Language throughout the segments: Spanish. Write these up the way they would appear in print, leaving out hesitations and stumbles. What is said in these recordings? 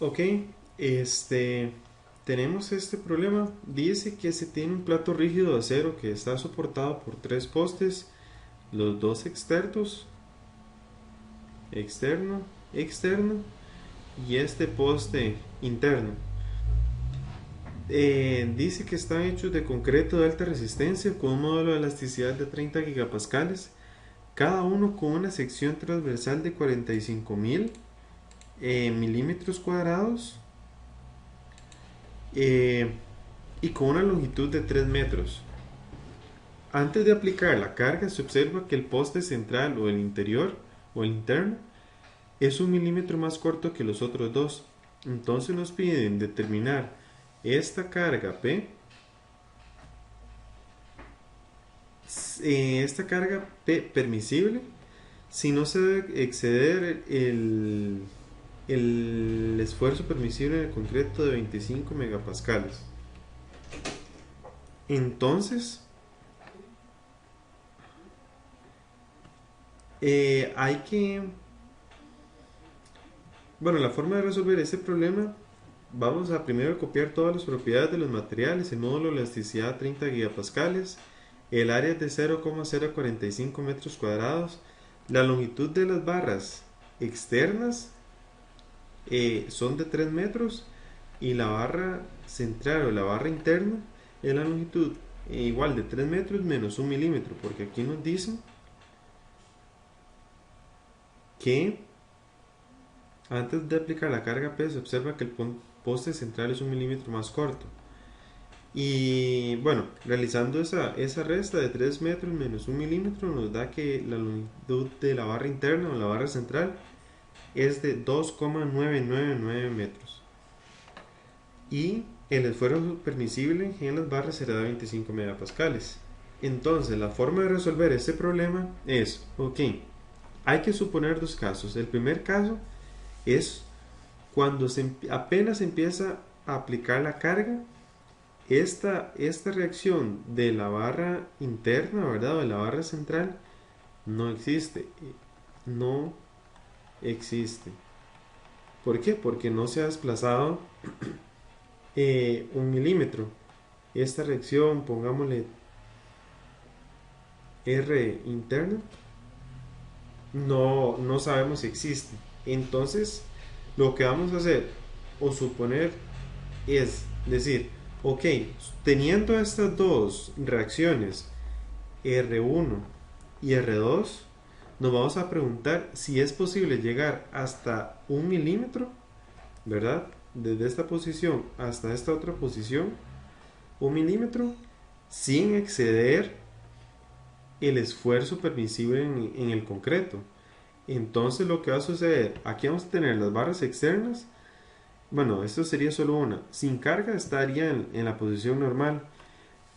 Ok, este, tenemos este problema. Dice que se tiene un plato rígido de acero que está soportado por tres postes, los dos externos, externo, externo y este poste interno. Dice que están hechos de concreto de alta resistencia con un módulo de elasticidad de 30 gigapascales, cada uno con una sección transversal de 45.000 milímetros cuadrados, eh, y con una longitud de 3 metros. Antes de aplicar la carga se observa que el poste central o el interior o el interno es 1 milímetro más corto que los otros dos. Entonces nos piden determinar esta carga P, esta carga P permisible, si no se debe exceder el esfuerzo permisible en el concreto de 25 megapascales. Entonces, hay que... Bueno, la forma de resolver este problema, vamos a primero copiar todas las propiedades de los materiales, el módulo de elasticidad 30 gigapascales, el área es de 0,045 metros cuadrados, la longitud de las barras externas son de 3 metros y la barra central o la barra interna es la longitud igual de 3 metros menos 1 milímetro, porque aquí nos dicen que antes de aplicar la carga P se observa que el poste central es 1 milímetro más corto. Y bueno, realizando esa resta de 3 metros menos 1 milímetro nos da que la longitud de la barra interna o la barra central es de 2,999 metros. Y el esfuerzo permisible en las barras será de 25 megapascales. Entonces, la forma de resolver este problema es, ok, hay que suponer dos casos. El primer caso es cuando apenas empieza a aplicar la carga, esta reacción de la barra interna, ¿verdad? O de la barra central, no existe. No existe. ¿Por qué? Porque no se ha desplazado 1 milímetro. Esta reacción, pongámosle R interna, no sabemos si existe. Entonces, lo que vamos a hacer o suponer es decir, ok, teniendo estas dos reacciones R1 y R2, nos vamos a preguntar si es posible llegar hasta 1 milímetro, ¿verdad? Desde esta posición hasta esta otra posición, 1 milímetro, sin exceder el esfuerzo permisible en el concreto. Entonces lo que va a suceder, aquí vamos a tener las barras externas. Bueno, esto sería solo una. Sin carga estaría en la posición normal.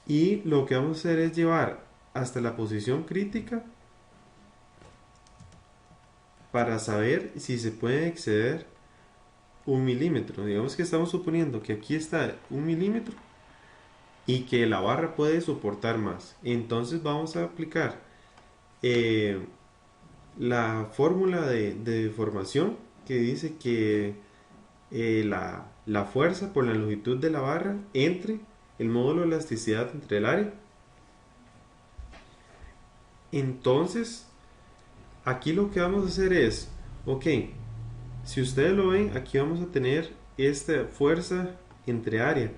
Y lo que vamos a hacer es llevar hasta la posición crítica para saber si se puede exceder 1 milímetro. Digamos que estamos suponiendo que aquí está 1 milímetro y que la barra puede soportar más. Entonces vamos a aplicar la fórmula de deformación que dice que la fuerza por la longitud de la barra entre el módulo de elasticidad entre el área. Entonces, aquí lo que vamos a hacer es, ok, si ustedes lo ven, aquí vamos a tener esta fuerza entre área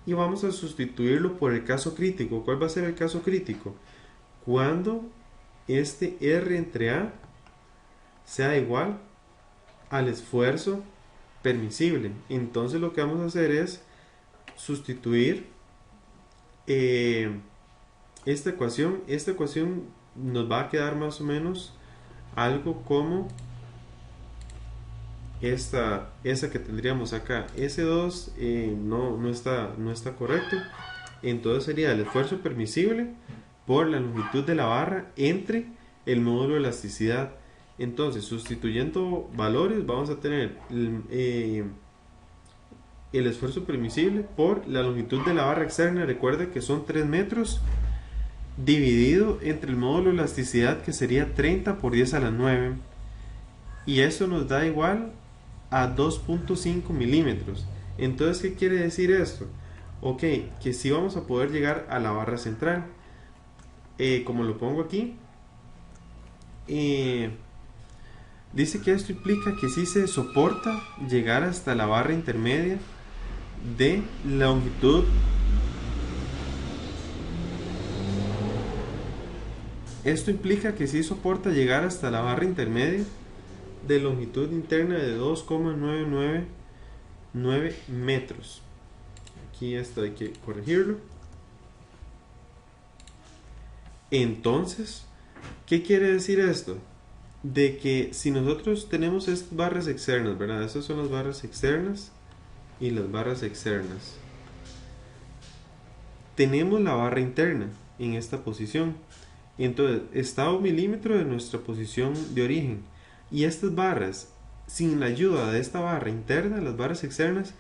y vamos a sustituirlo por el caso crítico. ¿Cuál va a ser el caso crítico? Cuando este R entre A sea igual al esfuerzo permisible. Entonces lo que vamos a hacer es sustituir esta ecuación. Esta ecuación nos va a quedar más o menos algo como esa que tendríamos acá. S2 no está correcto. Entonces sería el esfuerzo permisible por la longitud de la barra entre el módulo de elasticidad. Entonces, sustituyendo valores, vamos a tener el esfuerzo permisible por la longitud de la barra externa. Recuerda que son 3 metros dividido entre el módulo de elasticidad, que sería 30 por 10 a la 9. Y eso nos da igual a 2.5 milímetros. Entonces, ¿qué quiere decir esto? Ok, que sí vamos a poder llegar a la barra central. Como lo pongo aquí, dice que esto implica que sí se soporta llegar hasta la barra intermedia de longitud. Esto implica que sí soporta llegar hasta la barra intermedia de longitud interna de 2,999 metros. Aquí esto hay que corregirlo. Entonces, ¿qué quiere decir esto? De que si nosotros tenemos estas barras externas, ¿verdad? Estas son las barras externas y las barras externas. Tenemos la barra interna en esta posición. Entonces, está a 1 milímetro de nuestra posición de origen. Y estas barras, sin la ayuda de esta barra interna, las barras externas,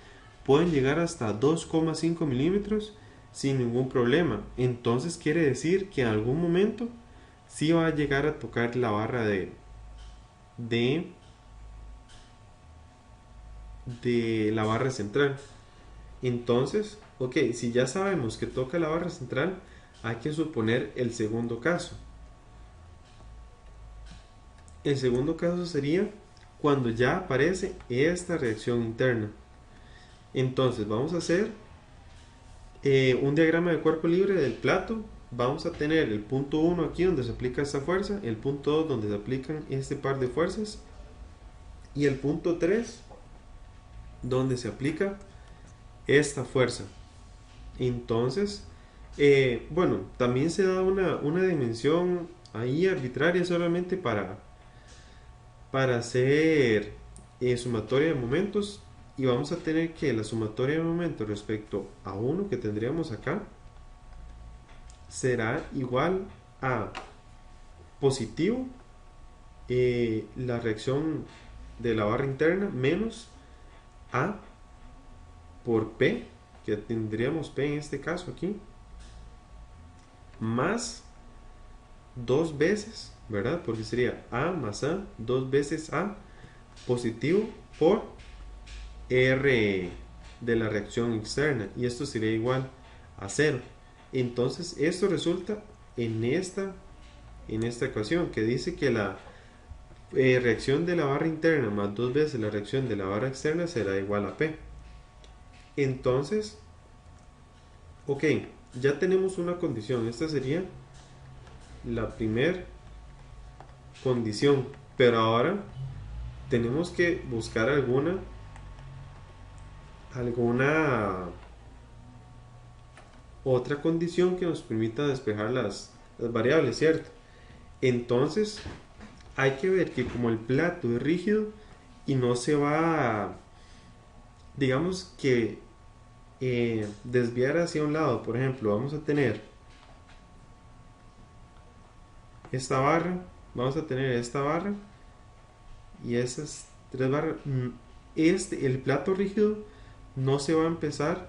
pueden llegar hasta 2,5 milímetros sin ningún problema. Entonces quiere decir que en algún momento sí va a llegar a tocar la barra de la barra central. Entonces, ok, si ya sabemos que toca la barra central, hay que suponer el segundo caso. El segundo caso sería cuando ya aparece esta reacción interna. Entonces vamos a hacer un diagrama de cuerpo libre del plato. Vamos a tener el punto 1 aquí donde se aplica esta fuerza, el punto 2 donde se aplican este par de fuerzas y el punto 3 donde se aplica esta fuerza. Entonces, bueno, también se da una dimensión ahí arbitraria solamente para hacer sumatoria de momentos, y vamos a tener que la sumatoria de momentos respecto a 1 que tendríamos acá será igual a positivo la reacción de la barra interna menos A por P, que tendríamos P en este caso aquí, más 2 veces, ¿verdad? Porque sería A más A, 2 veces A positivo por R de la reacción externa, y esto sería igual a 0. Entonces esto resulta en esta ecuación que dice que la reacción de la barra interna más 2 veces la reacción de la barra externa será igual a P. Entonces, ok, ya tenemos una condición. Esta sería la primera condición, pero ahora tenemos que buscar alguna otra condición que nos permita despejar las variables, ¿cierto? Entonces hay que ver que como el plato es rígido y no se va a, digamos que desviar hacia un lado, por ejemplo, vamos a tener esta barra, vamos a tener esta barra y esas tres barras. El plato rígido no se va a empezar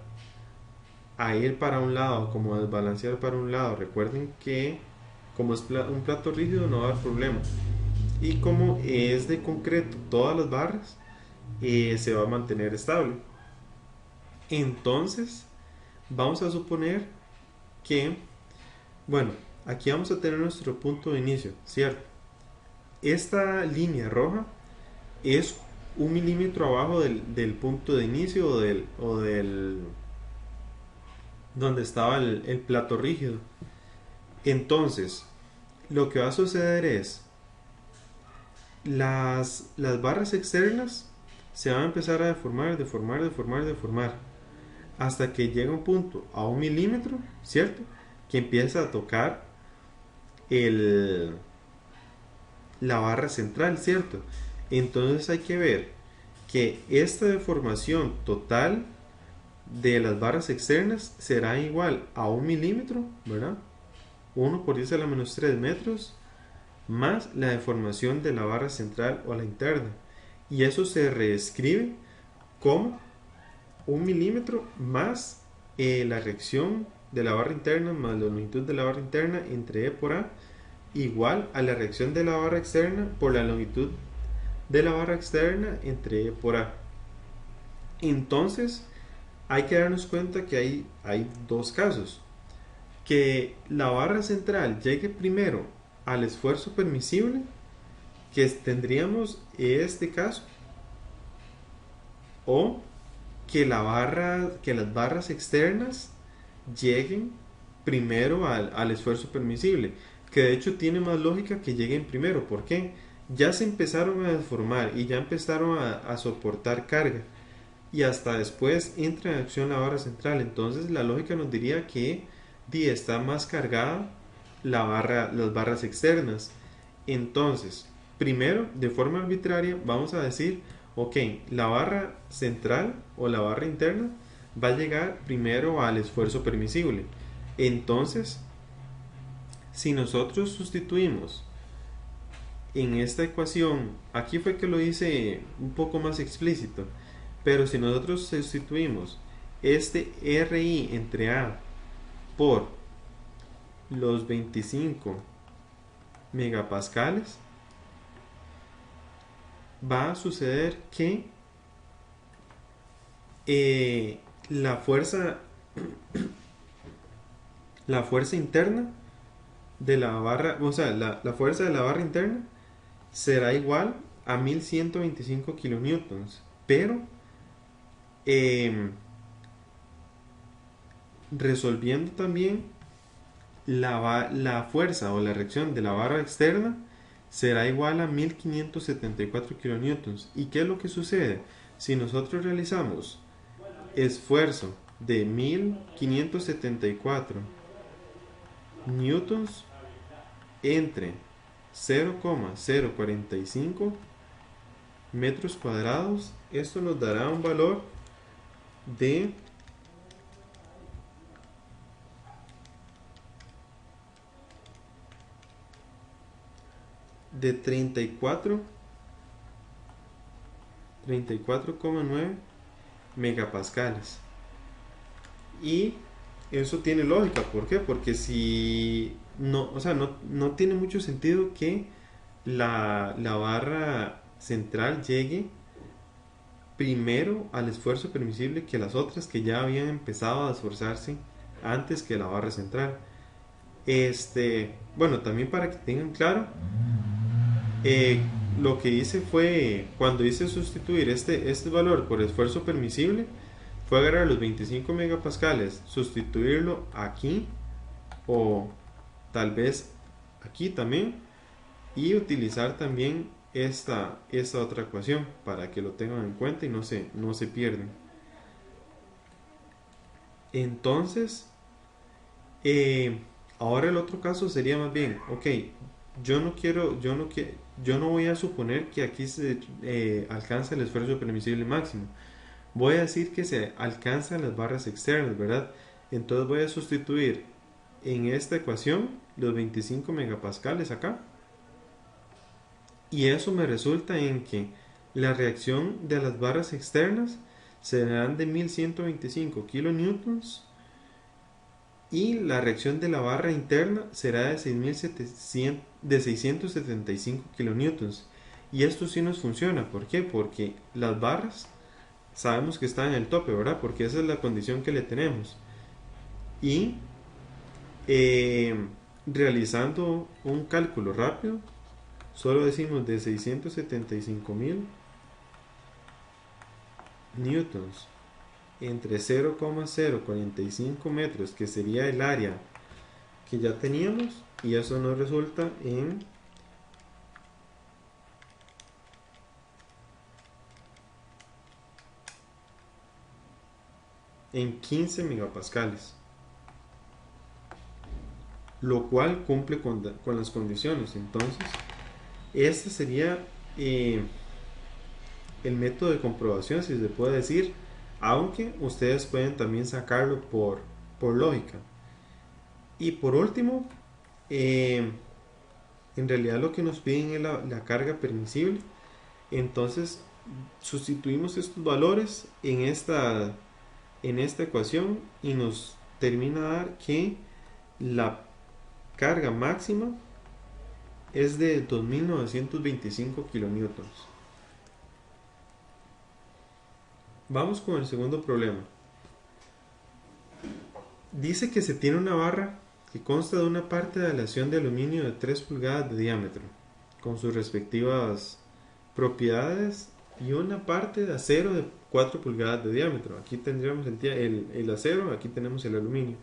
a ir para un lado, como a desbalancear para un lado. Recuerden que como es un plato rígido no va a haber problema, y como es de concreto todas las barras, se va a mantener estable. Entonces vamos a suponer que, bueno, aquí vamos a tener nuestro punto de inicio, ¿cierto? Esta línea roja es 1 milímetro abajo del punto de inicio o del donde estaba el plato rígido. Entonces lo que va a suceder es las barras externas se van a empezar a deformar hasta que llega un punto a 1 milímetro, ¿cierto? Que empieza a tocar la barra central, ¿cierto? Entonces hay que ver que esta deformación total de las barras externas será igual a 1 milímetro, ¿verdad? 1 por 10 a la menos 3 metros, más la deformación de la barra central o la interna. Y eso se reescribe como 1 milímetro más la reacción de la barra interna más la longitud de la barra interna entre E por A, igual a la reacción de la barra externa por la longitud de la barra externa entre E por A. Entonces, hay que darnos cuenta que hay dos casos. Que la barra central llegue primero al esfuerzo permisible, que tendríamos este caso, o que las barras externas lleguen primero al esfuerzo permisible, que de hecho tiene más lógica que lleguen primero. ¿Por qué? Ya se empezaron a deformar y ya empezaron a soportar carga, y hasta después entra en acción la barra central. Entonces la lógica nos diría que está más cargada las barras externas. Entonces, primero, de forma arbitraria, vamos a decir, ok, la barra central o la barra interna va a llegar primero al esfuerzo permisible. Entonces, si nosotros sustituimos en esta ecuación, aquí fue que lo hice un poco más explícito, pero si nosotros sustituimos este RI entre A por los 25 megapascales, va a suceder que la fuerza interna de la barra, o sea, la fuerza de la barra interna será igual a 1125 kilonewtons, pero resolviendo también la fuerza o la reacción de la barra externa será igual a 1574 kilonewtons. ¿Y qué es lo que sucede? Si nosotros realizamos esfuerzo de 1574 newtons entre 0,045 metros cuadrados, esto nos dará un valor de 34,9 megapascales. Y eso tiene lógica. ¿Por qué? Porque si no, o sea, no tiene mucho sentido que la barra central llegue primero al esfuerzo permisible que las otras que ya habían empezado a esforzarse antes que la barra central. Bueno, también para que tengan claro, eh, lo que hice fue, cuando hice sustituir este valor por esfuerzo permisible, fue agarrar los 25 megapascales, sustituirlo aquí o tal vez aquí también, y utilizar también esta otra ecuación para que lo tengan en cuenta y no se pierden. Entonces, ahora el otro caso sería más bien, ok, yo no voy a suponer que aquí se alcanza el esfuerzo permisible máximo. Voy a decir que se alcanzan las barras externas, ¿verdad? Entonces voy a sustituir en esta ecuación los 25 megapascales acá. Y eso me resulta en que la reacción de las barras externas serán de 1125 kilonewtons y la reacción de la barra interna será de 675 kilonewtons. Y esto sí nos funciona. ¿Por qué? Porque las barras sabemos que están en el tope, ¿verdad? Porque esa es la condición que le tenemos. Y realizando un cálculo rápido, solo decimos de 675.000 newtons entre 0,045 metros, que sería el área que ya teníamos, y eso nos resulta en 15 megapascales, lo cual cumple con las condiciones. Entonces, este sería el método de comprobación, si se puede decir, aunque ustedes pueden también sacarlo por lógica. Y por último, en realidad lo que nos piden es la carga permisible. Entonces sustituimos estos valores en esta ecuación y nos termina a dar que la carga máxima es de 2925 kilonewtons. Vamos con el segundo problema. Dice que se tiene una barra que consta de una parte de aleación de aluminio de 3 pulgadas de diámetro, con sus respectivas propiedades, y una parte de acero de 4 pulgadas de diámetro. Aquí tendríamos el acero, aquí tenemos el aluminio.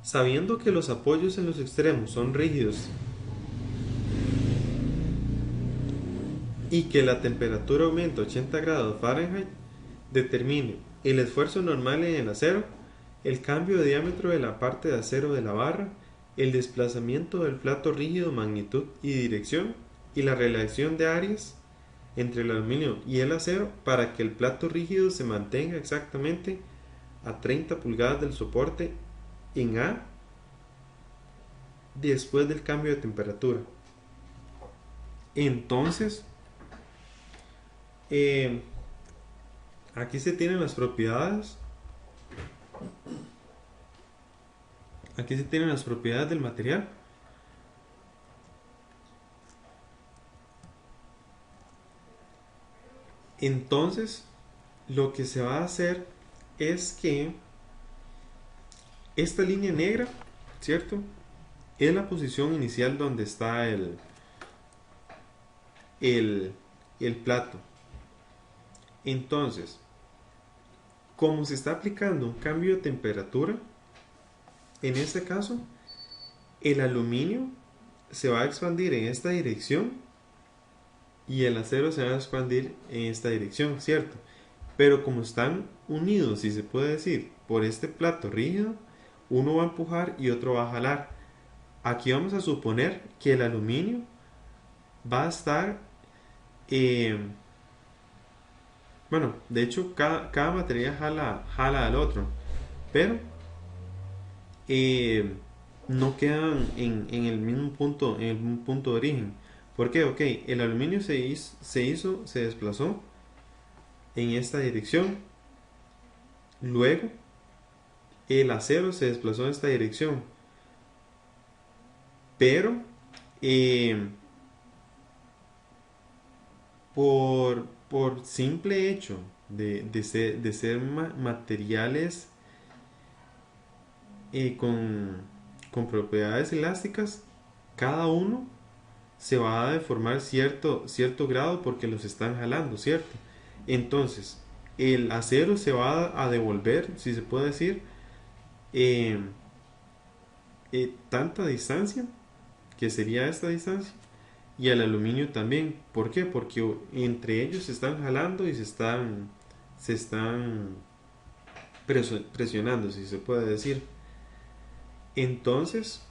Sabiendo que los apoyos en los extremos son rígidos y que la temperatura aumenta a 80 grados Fahrenheit, determine el esfuerzo normal en el acero, el cambio de diámetro de la parte de acero de la barra, el desplazamiento del plato rígido, magnitud y dirección, y la relación de áreas entre el aluminio y el acero para que el plato rígido se mantenga exactamente a 30 pulgadas del soporte en A después del cambio de temperatura. Entonces, aquí se tienen las propiedades. Aquí se tienen las propiedades del material. Entonces, lo que se va a hacer es que esta línea negra, ¿cierto? Es la posición inicial donde está el plato. Entonces, como se está aplicando un cambio de temperatura, en este caso, el aluminio se va a expandir en esta dirección y el acero se va a expandir en esta dirección, ¿cierto? Pero como están unidos, si se puede decir, por este plato rígido, uno va a empujar y otro va a jalar. Aquí vamos a suponer que el aluminio va a estar, bueno, de hecho cada material jala al otro, pero no quedan en el mismo punto, en el mismo punto de origen. ¿Por qué? Ok, el aluminio se desplazó en esta dirección. Luego, el acero se desplazó en esta dirección. Pero, por simple hecho de ser materiales con propiedades elásticas, cada uno se va a deformar cierto grado porque los están jalando, ¿cierto? Entonces, el acero se va a devolver, si se puede decir, eh, tanta distancia, que sería esta distancia, y el aluminio también. ¿Por qué? Porque entre ellos se están jalando y se están presionando, si se puede decir. Entonces,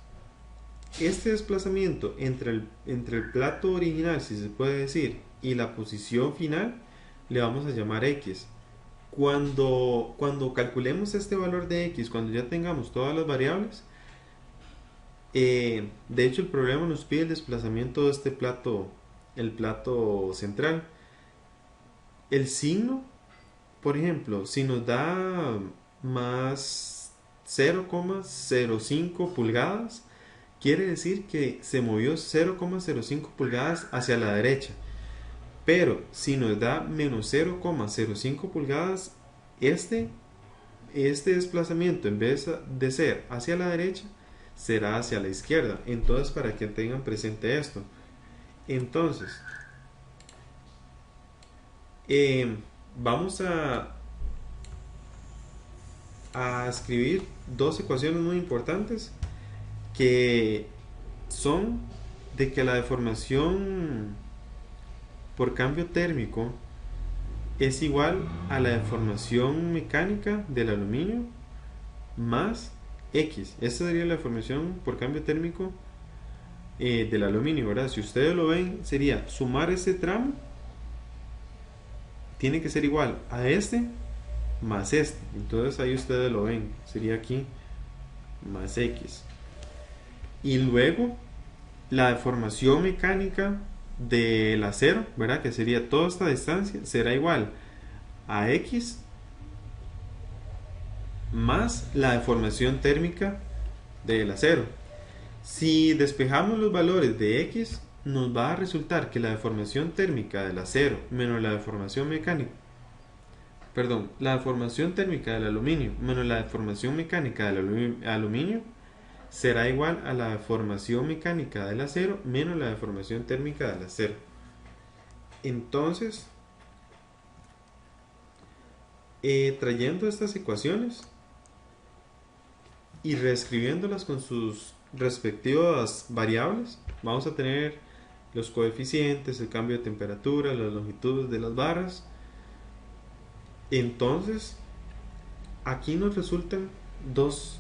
este desplazamiento entre el plato original, si se puede decir, y la posición final, le vamos a llamar X. Cuando calculemos este valor de X, cuando ya tengamos todas las variables, de hecho el problema nos pide el desplazamiento de este plato, el plato central. El signo, por ejemplo, si nos da más 0,05 pulgadas, quiere decir que se movió 0,05 pulgadas hacia la derecha. Pero si nos da menos 0,05 pulgadas, este desplazamiento, en vez de ser hacia la derecha, será hacia la izquierda. Entonces, para que tengan presente esto. Entonces, vamos a escribir dos ecuaciones muy importantes, que son de que la deformación por cambio térmico es igual a la deformación mecánica del aluminio más X. Esta sería la deformación por cambio térmico del aluminio, ¿verdad? Si ustedes lo ven, sería sumar este tramo, tiene que ser igual a este más este. Entonces ahí ustedes lo ven, sería aquí más X. Y luego la deformación mecánica del acero, ¿verdad? Que sería toda esta distancia, será igual a X más la deformación térmica del acero. Si despejamos los valores de X, nos va a resultar que la deformación térmica del acero menos la deformación mecánica, perdón, la deformación térmica del aluminio menos la deformación mecánica del aluminio será igual a la deformación mecánica del acero menos la deformación térmica del acero. Entonces, trayendo estas ecuaciones y reescribiéndolas con sus respectivas variables, vamos a tener los coeficientes, el cambio de temperatura, las longitudes de las barras. Entonces, aquí nos resultan dos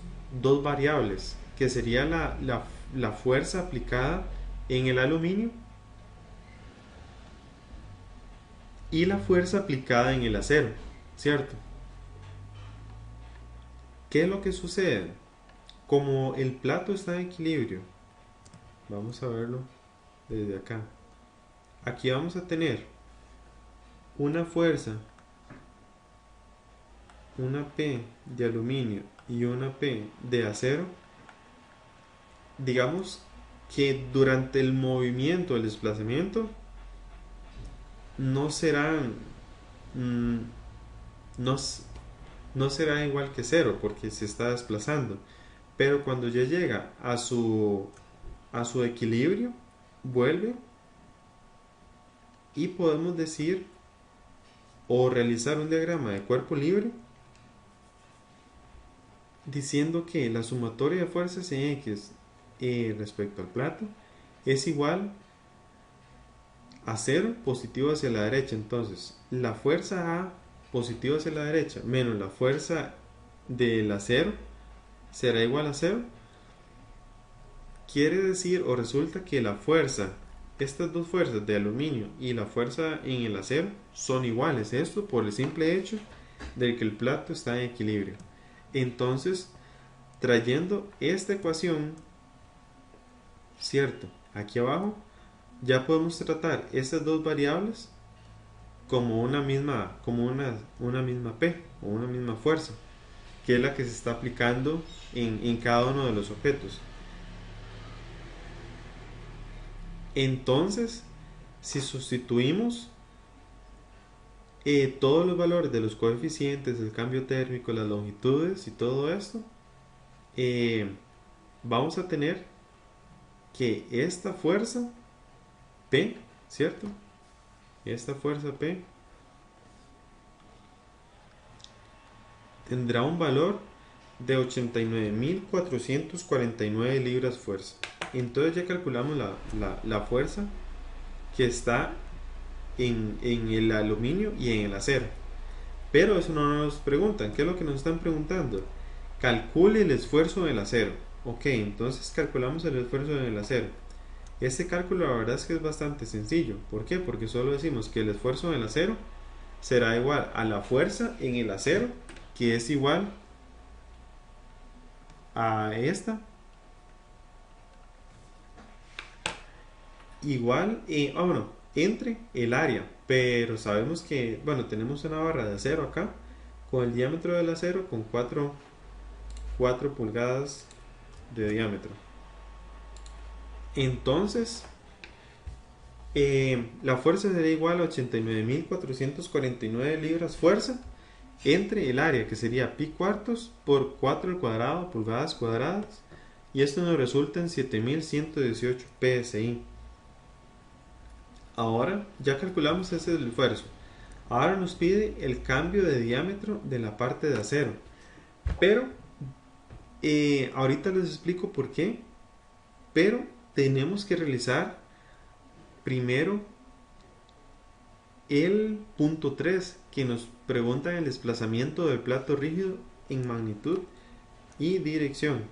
variables, que sería la fuerza aplicada en el aluminio y la fuerza aplicada en el acero, ¿cierto? ¿Qué es lo que sucede? Como el plato está en equilibrio, vamos a verlo desde acá. Aquí vamos a tener una fuerza, una P de aluminio y una P de acero. Digamos que durante el movimiento, el desplazamiento, no serán mm, no, no será igual que cero porque se está desplazando, pero cuando ya llega a su equilibrio, vuelve, y podemos decir o realizar un diagrama de cuerpo libre diciendo que la sumatoria de fuerzas en X respecto al plato es igual a 0 positivo hacia la derecha. Entonces, la fuerza A positiva hacia la derecha menos la fuerza del acero será igual a 0. Quiere decir o resulta que la fuerza, estas dos fuerzas de aluminio y la fuerza en el acero son iguales. Esto por el simple hecho de que el plato está en equilibrio. Entonces, trayendo esta ecuación, cierto, aquí abajo, ya podemos tratar estas dos variables como una misma P o una misma fuerza, que es la que se está aplicando en cada uno de los objetos. Entonces, si sustituimos todos los valores de los coeficientes, el cambio térmico, las longitudes y todo esto, vamos a tener que esta fuerza P, ¿cierto? Esta fuerza P tendrá un valor de 89.449 libras fuerza. Entonces ya calculamos la fuerza que está en el aluminio y en el acero. Pero eso no nos preguntan. ¿Qué es lo que nos están preguntando? Calcule el esfuerzo del acero. Ok, entonces calculamos el esfuerzo del acero. Este cálculo la verdad es que es bastante sencillo. ¿Por qué? Porque solo decimos que el esfuerzo del acero será igual a la fuerza en el acero, que es igual a esta, igual, entre el área. Pero sabemos que, bueno, tenemos una barra de acero acá, con el diámetro del acero con 4 pulgadas de diámetro. Entonces, la fuerza sería igual a 89.449 libras fuerza entre el área, que sería pi cuartos por 4 al cuadrado, pulgadas cuadradas, y esto nos resulta en 7.118 psi. Ahora ya calculamos ese esfuerzo. Ahora nos pide el cambio de diámetro de la parte de acero, pero ahorita les explico por qué. Pero tenemos que realizar primero el punto 3, que nos pregunta el desplazamiento del plato rígido en magnitud y dirección.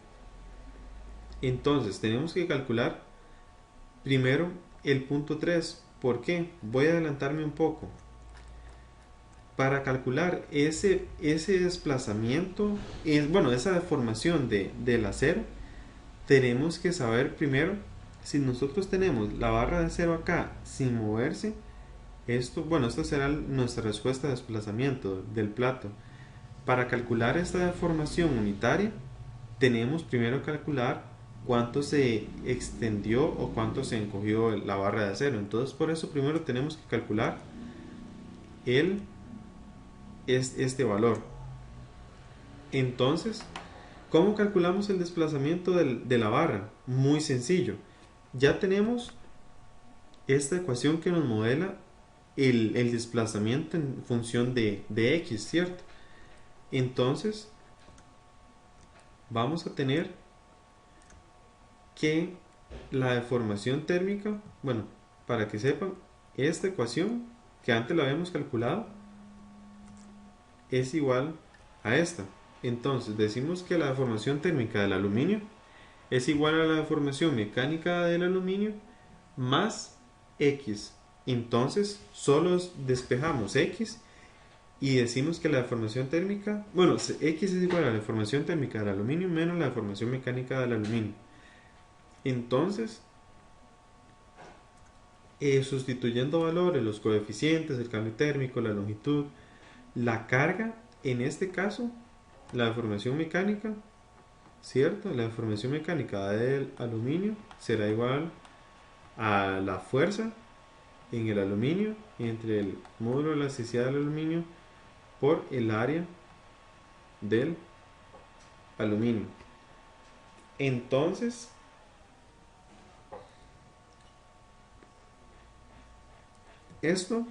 Entonces tenemos que calcular primero el punto 3. ¿Por qué? Voy a adelantarme un poco. Para calcular ese desplazamiento, esa deformación del acero, tenemos que saber primero, si nosotros tenemos la barra de acero acá sin moverse, esto será nuestra respuesta de desplazamiento del plato. Para calcular esta deformación unitaria, tenemos primero que calcular cuánto se extendió o cuánto se encogió la barra de acero. Entonces por eso primero tenemos que calcular este valor. Entonces, ¿cómo calculamos el desplazamiento de la barra? Muy sencillo. Ya tenemos esta ecuación que nos modela el desplazamiento en función de x, ¿cierto? Entonces, vamos a tener que la deformación térmica, bueno, para que sepan, esta ecuación que antes la habíamos calculado es igual a esta. Entonces, decimos que la deformación térmica del aluminio es igual a la deformación mecánica del aluminio más x. Entonces, solo despejamos x y decimos que la deformación térmica, bueno, x es igual a la deformación térmica del aluminio menos la deformación mecánica del aluminio. Entonces, sustituyendo valores, los coeficientes, el cambio térmico, la longitud, la carga, en este caso, la deformación mecánica, ¿cierto? La deformación mecánica del aluminio será igual a la fuerza en el aluminio entre el módulo de elasticidad del aluminio por el área del aluminio. Entonces, esto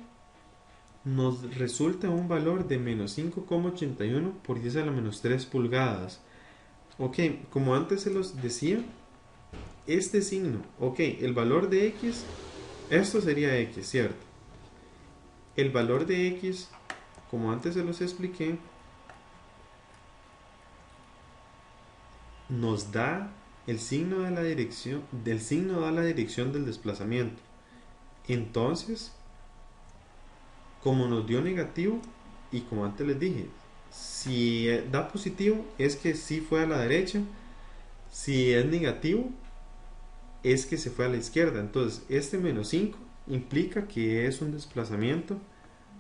nos resulta un valor de menos 5,81 por 10 a la menos 3 pulgadas. Ok, como antes se los decía, este signo, ok, el valor de x, esto sería x, ¿cierto? El valor de x, como antes se los expliqué, nos da el signo de la dirección, del signo da la dirección del desplazamiento. Entonces, como nos dio negativo, y como antes les dije, si da positivo es que sí fue a la derecha, si es negativo es que se fue a la izquierda. Entonces este menos 5 implica que es un desplazamiento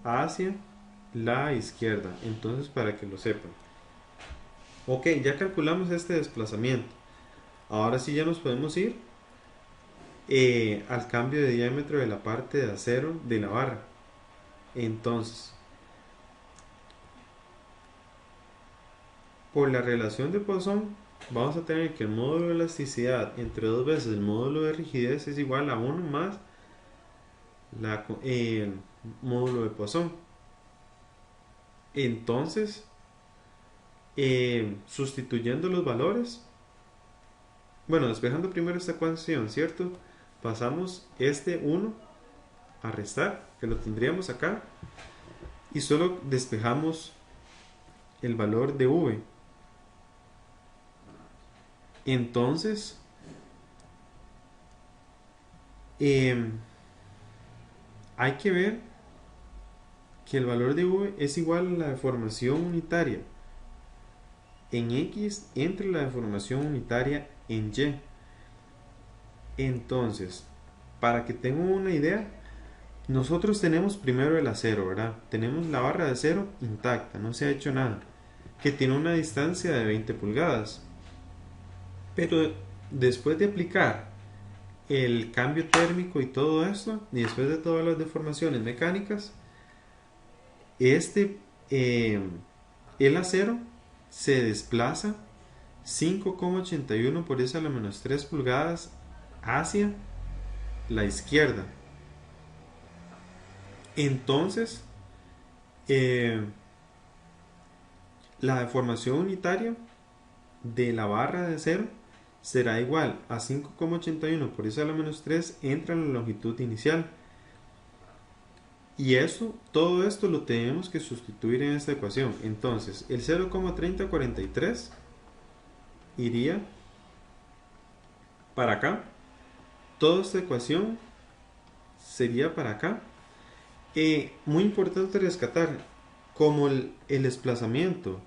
hacia la izquierda. Entonces, para que lo sepan, ok, ya calculamos este desplazamiento. Ahora sí ya nos podemos ir al cambio de diámetro de la parte de acero de la barra. Entonces, por la relación de Poisson, vamos a tener que el módulo de elasticidad entre dos veces el módulo de rigidez es igual a 1 más el módulo de Poisson. Entonces, sustituyendo los valores, bueno, despejando primero esta ecuación, ¿cierto? Pasamos este 1 a restar, que lo tendríamos acá, y solo despejamos el valor de v. Entonces, hay que ver que el valor de v es igual a la deformación unitaria en x entre la deformación unitaria en y. Entonces, para que tengan una idea, nosotros tenemos primero el acero, ¿verdad? Tenemos la barra de acero intacta, no se ha hecho nada, que tiene una distancia de 20 pulgadas. Pero después de aplicar el cambio térmico y todo esto, y después de todas las deformaciones mecánicas, el acero se desplaza 5,81 por 10 a la menos 3 pulgadas hacia la izquierda. Entonces, la deformación unitaria de la barra de acero será igual a 5,81 por 10 a la menos 3 entre la longitud inicial. Y eso, todo esto lo tenemos que sustituir en esta ecuación. Entonces, el 0,3043 iría para acá. Toda esta ecuación sería para acá. Muy importante rescatar, como el desplazamiento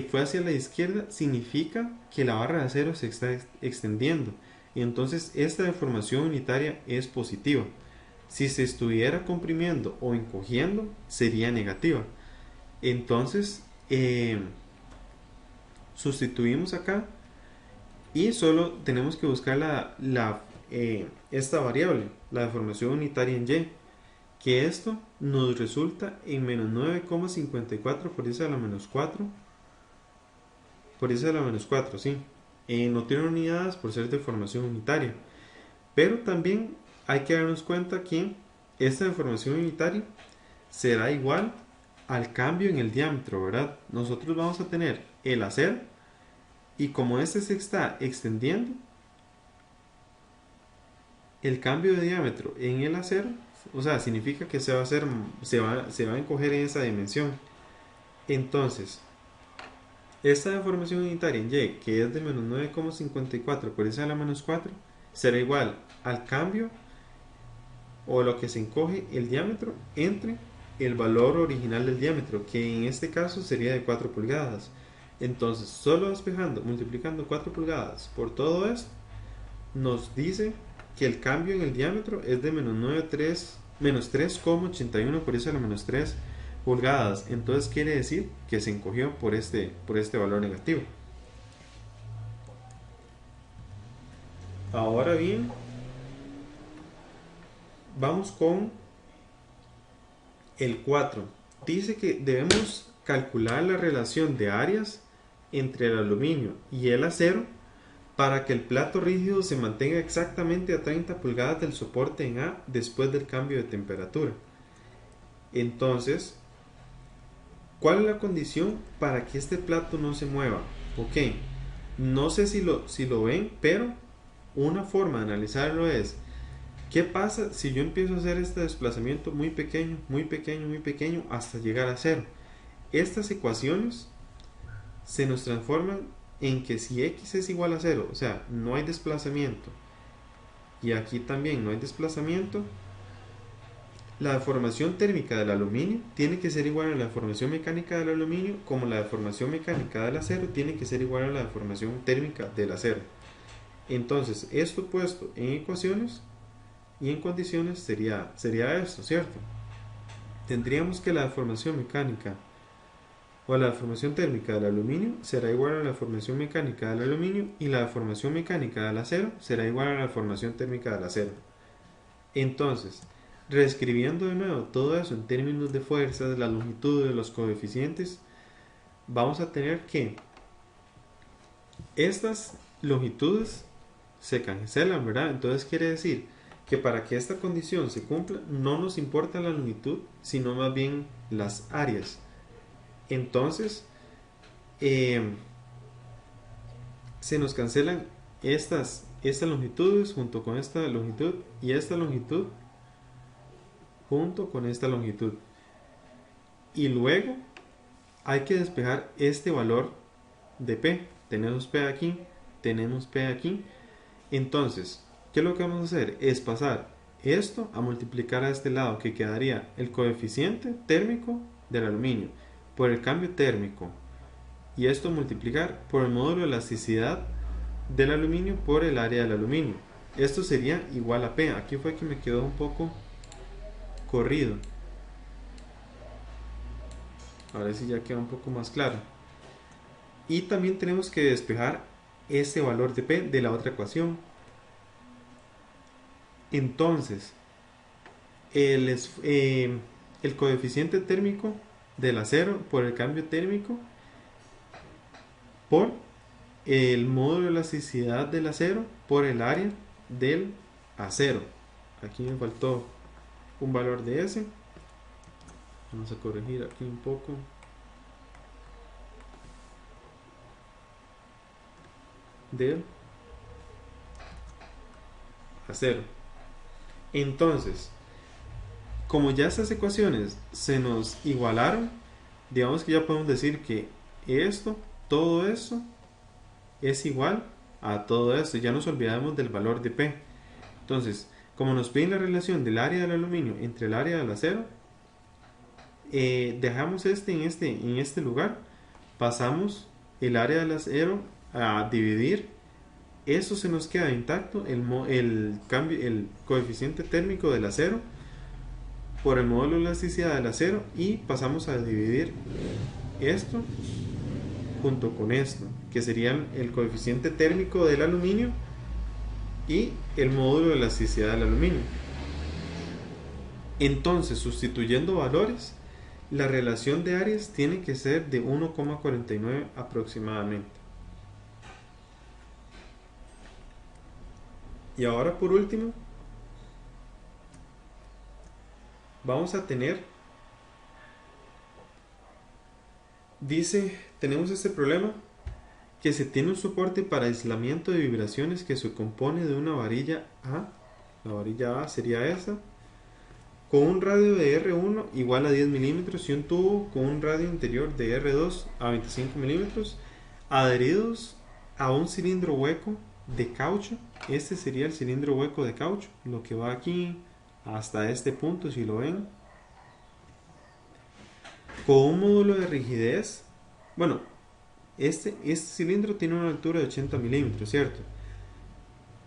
fue hacia la izquierda, significa que la barra de acero se está extendiendo. Y entonces esta deformación unitaria es positiva. Si se estuviera comprimiendo o encogiendo, sería negativa. Entonces, sustituimos acá y solo tenemos que buscar esta variable, la deformación unitaria en Y, que esto nos resulta en menos 9,54 por 10 a la menos 4, por 10 a la menos 4, sí. No tiene unidades por ser deformación unitaria, pero también hay que darnos cuenta que esta deformación unitaria será igual al cambio en el diámetro, ¿verdad? Nosotros vamos a tener el acero y como este se está extendiendo, el cambio de diámetro en el acero, o sea, significa que se va a encoger en esa dimensión. Entonces, esta deformación unitaria en Y, que es de menos 9,54 por 10 a la menos 4, será igual al cambio o lo que se encoge el diámetro entre el valor original del diámetro, que en este caso sería de 4 pulgadas. Entonces, solo despejando, multiplicando 4 pulgadas por todo esto, nos dice que el cambio en el diámetro es de menos 3,81 por eso a la menos 3 pulgadas. Entonces quiere decir que se encogió por este valor negativo. Ahora bien, vamos con el 4. Dice que debemos calcular la relación de áreas entre el aluminio y el acero para que el plato rígido se mantenga exactamente a 30 pulgadas del soporte en A después del cambio de temperatura. Entonces, ¿cuál es la condición para que este plato no se mueva? Ok, no sé si lo ven, pero una forma de analizarlo es: ¿qué pasa si yo empiezo a hacer este desplazamiento muy pequeño, muy pequeño, muy pequeño hasta llegar a cero? Estas ecuaciones se nos transforman en que si x es igual a 0, o sea, no hay desplazamiento, y aquí también no hay desplazamiento, la deformación térmica del aluminio tiene que ser igual a la deformación mecánica del aluminio, como la deformación mecánica del acero tiene que ser igual a la deformación térmica del acero. Entonces, esto puesto en ecuaciones y en condiciones sería esto, ¿cierto? Tendríamos que la deformación mecánica o la deformación térmica del aluminio será igual a la deformación mecánica del aluminio, y la deformación mecánica del acero será igual a la deformación térmica del acero. Entonces, reescribiendo de nuevo todo eso en términos de fuerzas, la longitud de los coeficientes, vamos a tener que estas longitudes se cancelan, ¿verdad? Entonces quiere decir que para que esta condición se cumpla no nos importa la longitud, sino más bien las áreas. Entonces, se nos cancelan estas longitudes junto con esta longitud, y esta longitud junto con esta longitud. Y luego hay que despejar este valor de P. Tenemos P aquí, tenemos P aquí. Entonces, ¿qué es lo que vamos a hacer? Es pasar esto a multiplicar a este lado, que quedaría el coeficiente térmico del aluminio por el cambio térmico, y esto multiplicar por el módulo de elasticidad del aluminio por el área del aluminio. Esto sería igual a P. Aquí fue que me quedó un poco corrido. Ahora sí ya queda un poco más claro. Y también tenemos que despejar este valor de P de la otra ecuación. Entonces, el coeficiente térmico del acero por el cambio térmico por el módulo de elasticidad del acero por el área del acero. Aquí me faltó un valor de S. Vamos a corregir aquí un poco. Del acero. Entonces, como ya estas ecuaciones se nos igualaron, digamos que ya podemos decir que todo esto es igual a todo esto. Ya nos olvidamos del valor de P. Entonces, como nos piden la relación del área del aluminio entre el área del acero, dejamos en este lugar, pasamos el área del acero a dividir. Eso se nos queda intacto, el coeficiente térmico del acero por el módulo de elasticidad del acero, y pasamos a dividir esto junto con esto, que serían el coeficiente térmico del aluminio y el módulo de elasticidad del aluminio. Entonces, sustituyendo valores, la relación de áreas tiene que ser de 1,49 aproximadamente. Y ahora por último, vamos a tener, tenemos este problema que se tiene un soporte para aislamiento de vibraciones que se compone de una varilla A, la varilla A sería esa, con un radio de R1 igual a 10 milímetros y un tubo con un radio interior de R2 a 25 milímetros adheridos a un cilindro hueco de caucho. Este sería el cilindro hueco de caucho, lo que va aquí hasta este punto, si lo ven, con un módulo de rigidez. Bueno, este cilindro tiene una altura de 80 milímetros, ¿cierto?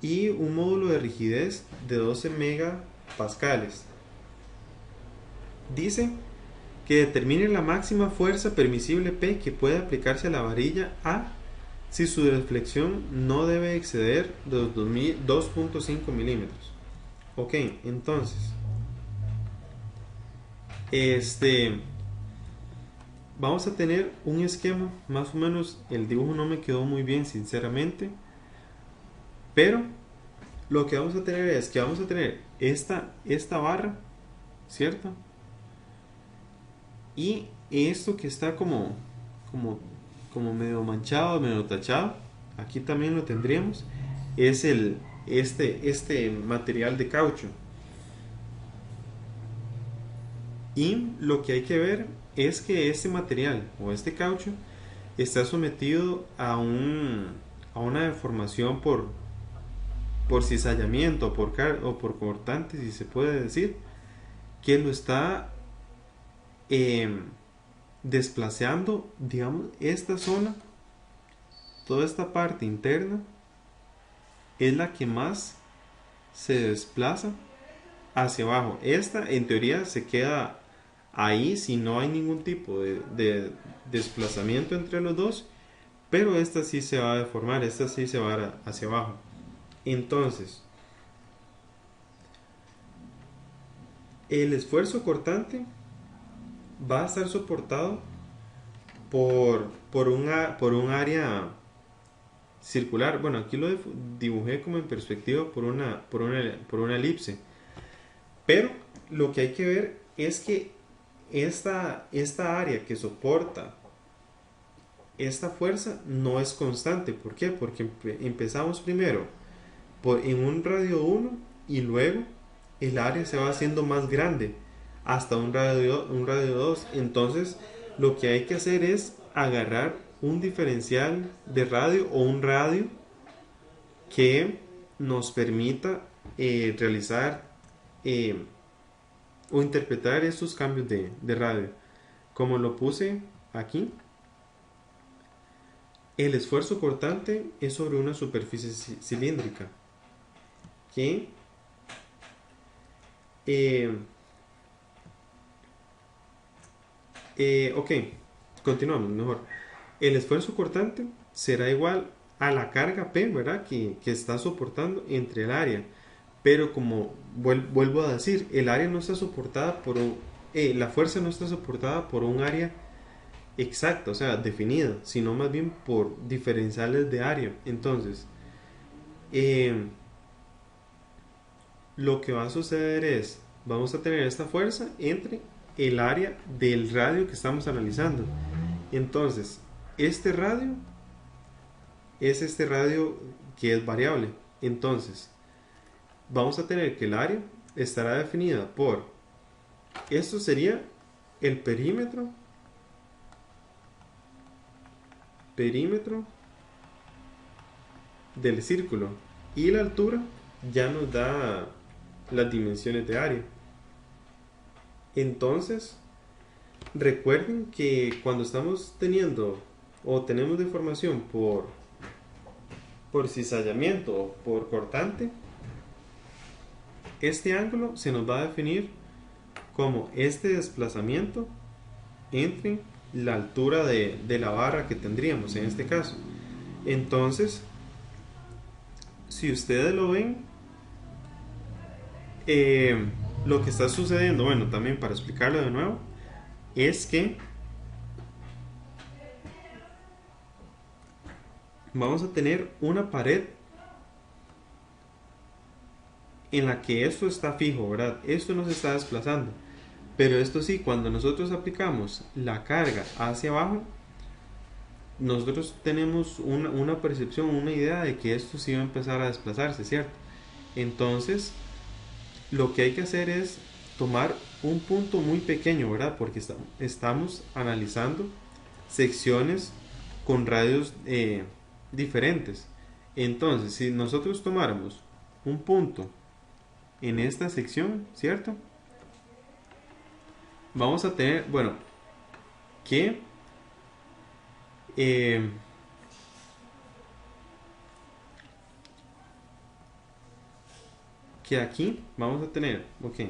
Y un módulo de rigidez de 12 megapascales. Dice que determine la máxima fuerza permisible P que puede aplicarse a la varilla A si su deflexión no debe exceder los 2.5 milímetros. Ok, entonces vamos a tener un esquema, más o menos el dibujo no me quedó muy bien sinceramente, pero lo que vamos a tener es que vamos a tener esta barra, ¿cierto? Y esto que está como medio manchado, medio tachado, aquí también lo tendríamos, es este material de caucho. Y lo que hay que ver es que este material o este caucho está sometido a una deformación por cizallamiento o por cortante, si se puede decir, que lo está desplazando, digamos, esta zona, toda esta parte interna es la que más se desplaza hacia abajo. Esta en teoría se queda ahí si no hay ningún tipo de desplazamiento entre los dos, pero esta sí se va a deformar, esta sí se va hacia abajo. Entonces, el esfuerzo cortante va a estar soportado por un área circular. Bueno, aquí lo dibujé como en perspectiva por una elipse. Pero lo que hay que ver es que esta área que soporta esta fuerza no es constante. ¿Por qué? Porque empezamos primero en un radio 1 y luego el área se va haciendo más grande hasta un radio 2. Entonces lo que hay que hacer es agarrar un diferencial de radio o un radio que nos permita realizar o interpretar estos cambios de radio. Como lo puse aquí, el esfuerzo cortante es sobre una superficie cilíndrica que ok, continuamos mejor. El esfuerzo cortante será igual a la carga P, ¿verdad? Que está soportando entre el área. Pero como vuelvo a decir, el área no está soportada la fuerza no está soportada por un área exacta, o sea, definida, sino más bien por diferenciales de área. Entonces, lo que va a suceder es, vamos a tener esta fuerza entre el área del radio que estamos analizando. Entonces, este radio es este radio que es variable. Entonces, vamos a tener que el área estará definida por, esto sería el perímetro del círculo, y la altura ya nos da las dimensiones de área. Entonces, recuerden que cuando estamos teniendo o tenemos deformación por cizallamiento o por cortante, este ángulo se nos va a definir como este desplazamiento entre la altura de la barra que tendríamos en este caso. Entonces, si ustedes lo ven, lo que está sucediendo, bueno, también para explicarlo de nuevo, es que vamos a tener una pared en la que esto está fijo, ¿verdad? Esto no se está desplazando. Pero esto sí, cuando nosotros aplicamos la carga hacia abajo, nosotros tenemos una percepción, una idea de que esto sí va a empezar a desplazarse, ¿cierto? Entonces, lo que hay que hacer es tomar un punto muy pequeño, ¿verdad? Porque estamos analizando secciones con radios diferentes. Entonces, si nosotros tomáramos un punto en esta sección, ¿cierto? Vamos a tener, bueno, que eh, que aquí vamos a tener, ok,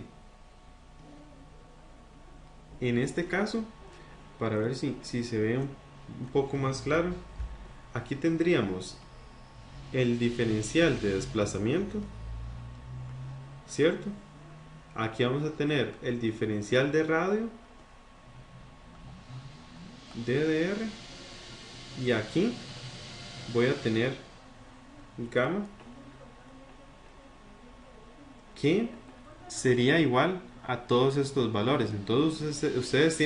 en este caso, para ver si se ve un poco más claro, aquí tendríamos el diferencial de desplazamiento, ¿cierto? Aquí vamos a tener el diferencial de radio, DDR, y aquí voy a tener gamma, que sería igual a todos estos valores. Entonces ustedes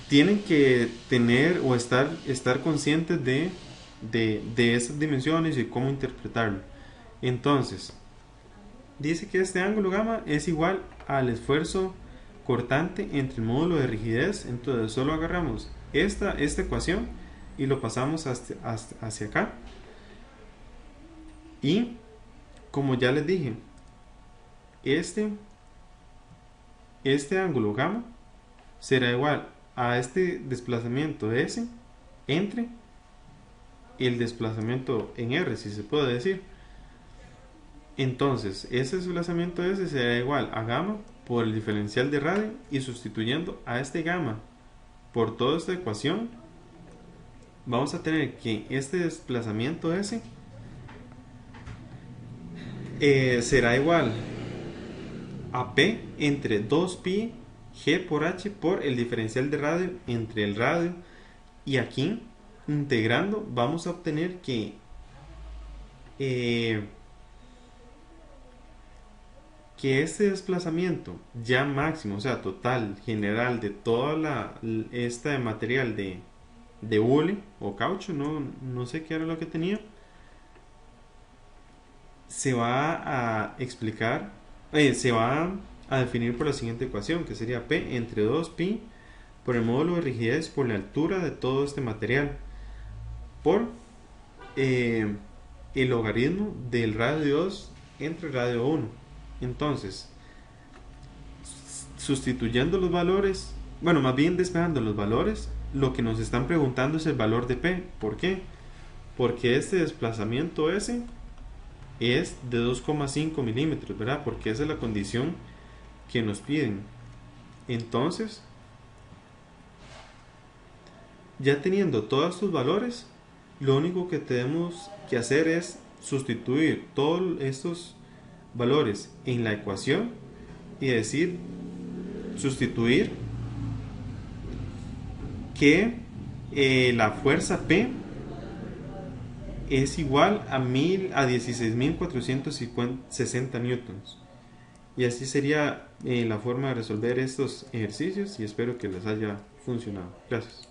tienen que tener o estar conscientes de esas dimensiones y cómo interpretarlo. Entonces, dice que este ángulo gamma es igual al esfuerzo cortante entre el módulo de rigidez. Entonces solo agarramos esta ecuación y lo pasamos hacia acá. Y como ya les dije, este ángulo gamma será igual a este desplazamiento S entre el desplazamiento en R, si se puede decir. Entonces, ese desplazamiento S será igual a gamma por el diferencial de radio, y sustituyendo a este gamma por toda esta ecuación, vamos a tener que este desplazamiento S será igual a P entre 2pi G por H por el diferencial de radio entre el radio, y aquí integrando vamos a obtener que este desplazamiento ya máximo, o sea total, general, de toda esta material de hule o caucho, no sé qué era lo que tenía, se va a explicar, se va a definir por la siguiente ecuación, que sería P entre 2pi por el módulo de rigidez por la altura de todo este material por el logaritmo del radio 2 entre radio 1. Entonces, sustituyendo los valores, bueno, más bien despejando los valores, lo que nos están preguntando es el valor de P. ¿Por qué? Porque este desplazamiento S es de 2,5 milímetros, ¿verdad? Porque esa es la condición que nos piden. Entonces, ya teniendo todos estos valores, lo único que tenemos que hacer es sustituir todos estos valores en la ecuación y sustituir que la fuerza P es igual a 16.460 newtons. Y así sería la forma de resolver estos ejercicios, y espero que les haya funcionado. Gracias.